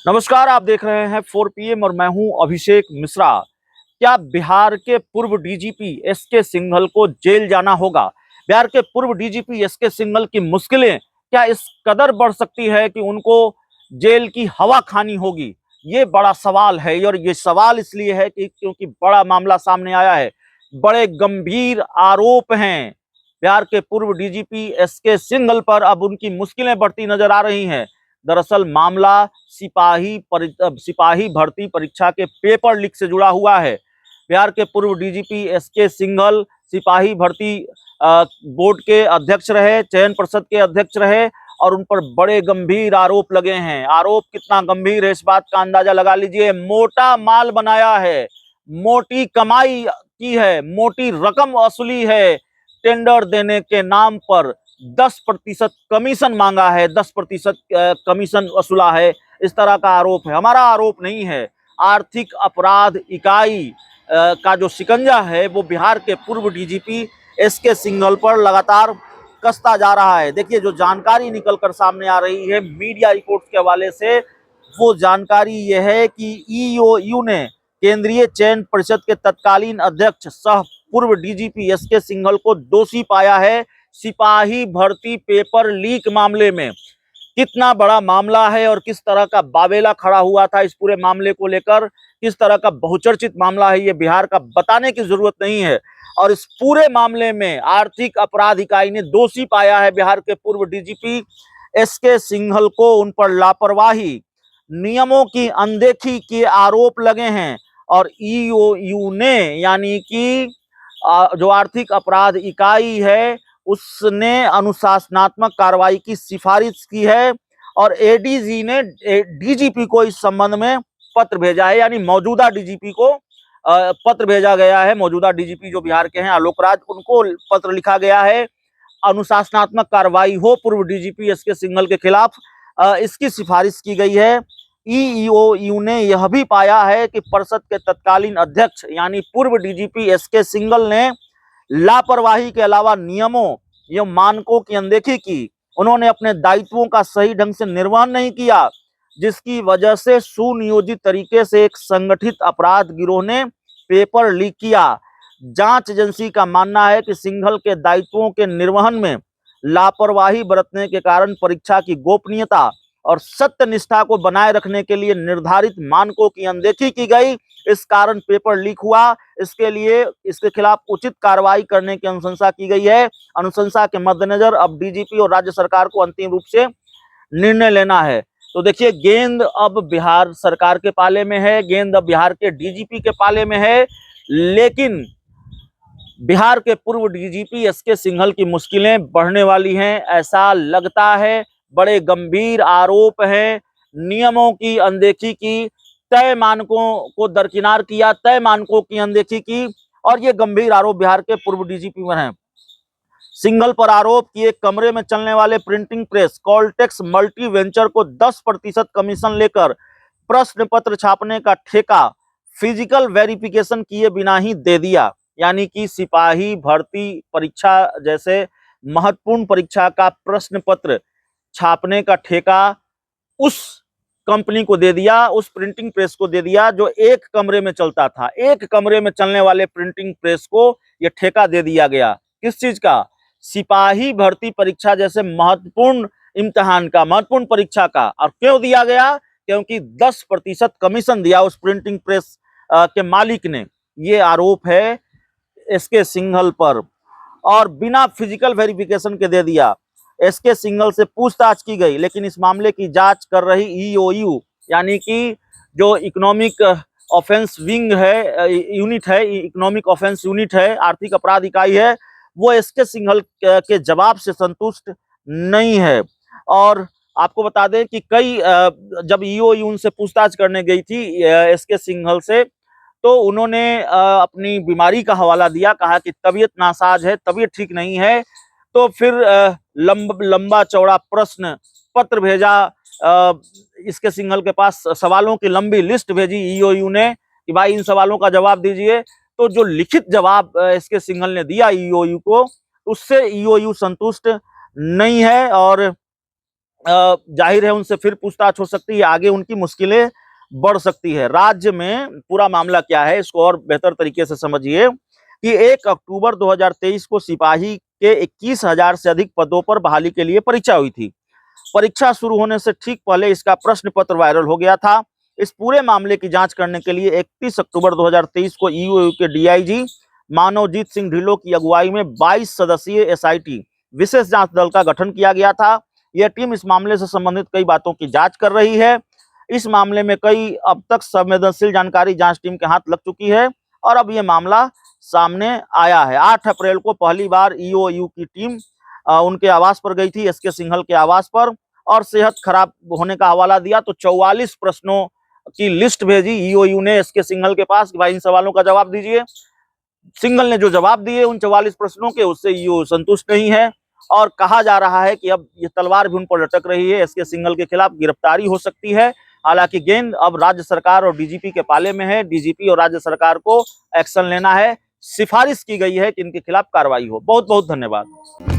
नमस्कार, आप देख रहे हैं 4 PM और मैं हूं अभिषेक मिश्रा। क्या बिहार के पूर्व डीजीपी एसके सिंघल को जेल जाना होगा? बिहार के पूर्व डीजीपी एसके सिंघल की मुश्किलें क्या इस कदर बढ़ सकती है कि उनको जेल की हवा खानी होगी? ये बड़ा सवाल है और ये सवाल इसलिए है कि क्योंकि बड़ा मामला सामने आया है। बड़े गंभीर आरोप हैं बिहार के पूर्व डीजीपी एसके सिंघल पर। अब उनकी मुश्किलें बढ़ती नजर आ रही हैं। दरअसल मामला सिपाही भर्ती परीक्षा के पेपर लीक से जुड़ा हुआ है। बिहार के पूर्व डीजीपी एसके सिंघल सिपाही भर्ती बोर्ड के अध्यक्ष रहे, चयन पर्षद के अध्यक्ष रहे और उन पर बड़े गंभीर आरोप लगे हैं। आरोप कितना गंभीर है इस बात का अंदाजा लगा लीजिए। मोटा माल बनाया है, मोटी कमाई की है, मोटी रकम वसूली है। टेंडर देने के नाम पर 10% कमीशन मांगा है, 10% कमीशन वसूला है, इस तरह का आरोप है। हमारा आरोप नहीं है। आर्थिक अपराध इकाई का जो शिकंजा है वो बिहार के पूर्व डीजीपी एसके सिंघल पर लगातार कसता जा रहा है। देखिए, जो जानकारी निकलकर सामने आ रही है मीडिया रिपोर्ट्स के हवाले से, वो जानकारी ये है कि ईओयू ने केंद्रीय चयन परिषद के तत्कालीन अध्यक्ष सह पूर्व डीजीपी एसके सिंघल को दोषी पाया है सिपाही भर्ती पेपर लीक मामले में। कितना बड़ा मामला है और किस तरह का बावेला खड़ा हुआ था इस पूरे मामले को लेकर, किस तरह का बहुचर्चित मामला है ये बिहार का, बताने की जरूरत नहीं है। और इस पूरे मामले में आर्थिक अपराध इकाई ने दोषी पाया है बिहार के पूर्व डीजीपी एसके सिंघल को। उन पर लापरवाही, नियमों की अनदेखी के आरोप लगे हैं और ईओयू ने, यानी कि जो आर्थिक अपराध इकाई है, उसने अनुशासनात्मक कार्रवाई की सिफारिश की है और एडीजी ने डीजीपी को इस संबंध में पत्र भेजा है। यानी मौजूदा डीजीपी को पत्र भेजा गया है। मौजूदा डीजीपी जो बिहार के हैं आलोक राज, उनको पत्र लिखा गया है, अनुशासनात्मक कार्रवाई हो पूर्व डीजीपी एसके सिंघल के खिलाफ, इसकी सिफारिश की गई है। ईओयू ने यह भी पाया है कि परिषद के तत्कालीन अध्यक्ष यानी पूर्व डीजीपी एसके सिंघल ने लापरवाही के अलावा नियमों एवं मानकों की अनदेखी की। उन्होंने अपने दायित्वों का सही ढंग से निर्वहन नहीं किया, जिसकी वजह से सुनियोजित तरीके से एक संगठित अपराध गिरोह ने पेपर लीक किया। जांच एजेंसी का मानना है कि सिंघल के दायित्वों के निर्वहन में लापरवाही बरतने के कारण परीक्षा की गोपनीयता और सत्य निष्ठा को बनाए रखने के लिए निर्धारित मानकों की अनदेखी की गई। इस कारण पेपर लीक हुआ। इसके लिए इसके खिलाफ उचित कार्रवाई करने की अनुशंसा की गई है। अनुशंसा के मद्देनजर अब डीजीपी और राज्य सरकार को अंतिम रूप से निर्णय लेना है। तो देखिए, गेंद अब बिहार सरकार के पाले में है, गेंद अब बिहार के डीजीपी के पाले में है। लेकिन बिहार के पूर्व डीजीपी एसके सिंघल की मुश्किलें बढ़ने वाली हैं, ऐसा लगता है। बड़े गंभीर आरोप हैं, नियमों की अनदेखी की, तय मानकों को दरकिनार किया, तय मानकों की अनदेखी की, और ये गंभीर आरोप बिहार के पूर्व डीजीपी पर हैं। सिंघल पर आरोप कि एक कमरे में चलने वाले प्रिंटिंग प्रेस कॉलटेक्स मल्टी वेंचर को 10% कमीशन लेकर प्रश्न पत्र छापने का ठेका फिजिकल वेरिफिकेशन किए बिना ही दे दिया। यानी कि सिपाही भर्ती परीक्षा जैसे महत्वपूर्ण परीक्षा का प्रश्न पत्र छापने का ठेका उस कंपनी को दे दिया, उस प्रिंटिंग प्रेस को दे दिया जो एक कमरे में चलता था। एक कमरे में चलने वाले प्रिंटिंग प्रेस को यह ठेका दे दिया गया। किस चीज का? सिपाही भर्ती परीक्षा जैसे महत्वपूर्ण इम्तिहान का, महत्वपूर्ण परीक्षा का। और क्यों दिया गया? क्योंकि 10% कमीशन दिया उस प्रिंटिंग प्रेस के मालिक ने। ये आरोप है एसके सिंघल पर, और बिना फिजिकल वेरिफिकेशन के दे दिया। एसके सिंघल से पूछताछ की गई, लेकिन इस मामले की जांच कर रही ईओयू, यानी कि जो इकोनॉमिक ऑफेंस विंग है, यूनिट है, इकोनॉमिक ऑफेंस यूनिट है, आर्थिक अपराध इकाई है, वो एसके सिंघल के जवाब से संतुष्ट नहीं है। और आपको बता दें कि जब ईओयू उनसे पूछताछ करने गई थी एसके सिंघल से, तो उन्होंने अपनी बीमारी का हवाला दिया, कहा कि तबीयत नासाज है, तबीयत ठीक नहीं है। तो फिर लंबा चौड़ा प्रश्न पत्र भेजा इसके सिंघल के पास, सवालों की लंबी लिस्ट भेजी ईओयू ने कि भाई इन सवालों का जवाब दीजिए। तो जो लिखित जवाब इसके सिंघल ने दिया ईओयू को, उससे ईओयू संतुष्ट नहीं है और जाहिर है उनसे फिर पूछताछ हो सकती है, आगे उनकी मुश्किलें बढ़ सकती है। राज्य में पूरा मामला क्या है इसको और बेहतर तरीके से समझिए कि 1 अक्टूबर 2023 को सिपाही के 21,000 से अधिक पदों पर बहाली के लिए परीक्षा हुई थी। परीक्षा शुरू होने से ठीक पहले इसका प्रश्न पत्र वायरल हो गया था। इस पूरे मामले की जांच करने के लिए 31 अक्टूबर 2023 को ईओयू के डीआईजी मानवजीत सिंह ढिल्लों की अगुवाई में 22 सदस्यीय एसआईटी विशेष जांच दल का गठन किया गया था। यह टीम इस मामले से संबंधित कई बातों की जांच कर रही है। इस मामले में कई अब तक संवेदनशील जानकारी जांच टीम के हाथ लग चुकी है और अब यह मामला सामने आया है। 8 अप्रैल को पहली बार ईओयू की टीम उनके आवास पर गई थी, एसके सिंघल के आवास पर, और सेहत खराब होने का हवाला दिया। तो 44 प्रश्नों की लिस्ट भेजी ईओयू ने एसके सिंघल के पास कि भाई इन सवालों का जवाब दीजिए। सिंघल ने जो जवाब दिए उन 44 प्रश्नों के, उससे ईओयू संतुष्ट नहीं है और कहा जा रहा है कि अब ये तलवार भी उन पर लटक रही है, एसके सिंघल के खिलाफ गिरफ्तारी हो सकती है। हालांकि गेंद अब राज्य सरकार और डीजीपी के पाले में है। डीजीपी और राज्य सरकार को एक्शन लेना है। सिफारिश की गई है कि इनके खिलाफ कार्रवाई हो। बहुत बहुत धन्यवाद।